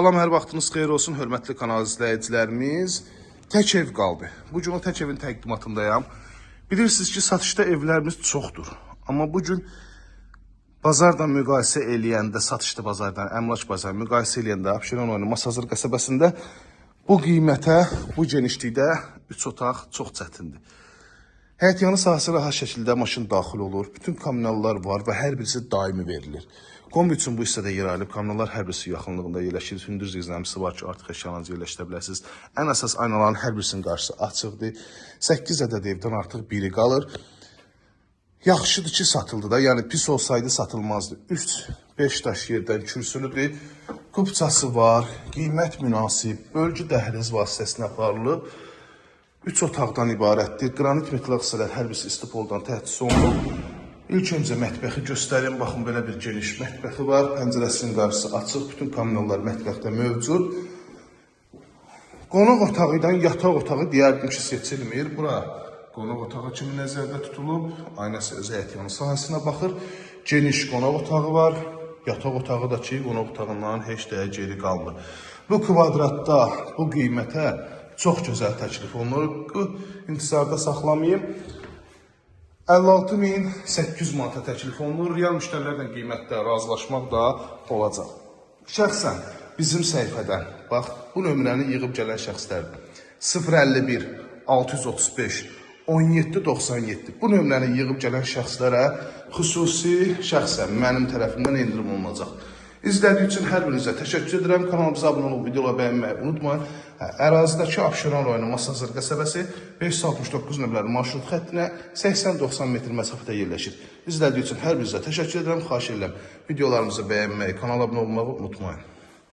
Salam, hər vaxtınız xeyir olsun, hörmətli kanal izləyicilərimiz. Tək ev qaldı. Bu gün o tək evin təqdimatındayım. Bilirsiniz ki, satışda evlərimiz çoxdur. Amma bu gün bazarla müqayisə eləyəndə, satışda bazardan, əmlak bazarı müqayisə eləyəndə Abşeron rayonu Masazır qəsəbəsində bu qiymətə, bu genişlikdə 3 otaq çox çətindir. Həyətyanı sahəsi rahat şəkildə maşın daxil olur. Bütün kommunallar var və hər birisi daimi verilir. Kombi üçün bu hissədə yer ayrılıb. Kommunallar hər birisi yaxınlığında yerləşir. Hündür zirzəmisi var ki, artıq əşyalarınızı yerləşdirə bilərsiniz. Ən əsas aynaların hər birisinin qarşısı açıqdır. 8 ədəd evdən artıq biri qalır. Yaxşıdır ki, satıldı da. Yəni pis olsaydı satılmazdı. 3-5 daş yerdən kürsülüdür. Kupçası var. Qiymət münasib. Bölgü dəhliz vasitəsilə aparılıb. 3 otaqdan ibarətdir. Qranit metal hissələr hər birisi istipoldan təchiz olunub. İlk öncə mətbəxi göstərim. Baxın, belə bir geniş mətbəxi var. Pəncərəsinin qarşısı açıq. Bütün kommunallar mətbəxdə mövcud. Qonaq otağı ilə yataq otağı deyərdim ki, seçilmir. Bura qonaq otağı kimi nəzərdə tutulub. Aynası öz həyətyanı sahəsinə baxır. Geniş qonaq otağı var. Yataq otağı da ki, qonaq otağından heç dəyə geri qalmır. Bu kvadratda, bu qiymətə çox gözəl təklif olunur. İntizarda saxlamayayım. 56.800 manata təklif olunur. Real müştərilərlə qiymətdə razılaşmaq da olacaq. Şəxsən bizim səhifədən, bax, bu nömrəni yığıb gələn şəxslərdir. 051 635 1797. Bu nömrəni yığıb gələn şəxslərə xüsusi şəxsən mənim tərəfimdən endirim olunacaq. İzlədiyiniz üçün hər birinizə təşəkkür edirəm. Kanalımıza abunə olub videoları bəyənməyi unutmayın. Ərazidəki Abşeron rayonu Masazır qəsəbəsi 569 nömrəli marşrut xəttinə 80-90 metr məsafədə yerləşir. İzlədiyiniz üçün hər birinizə təşəkkür edirəm. Xahiş edirəm videolarımızı bəyənməyi, kanala abunə olmağı unutmayın.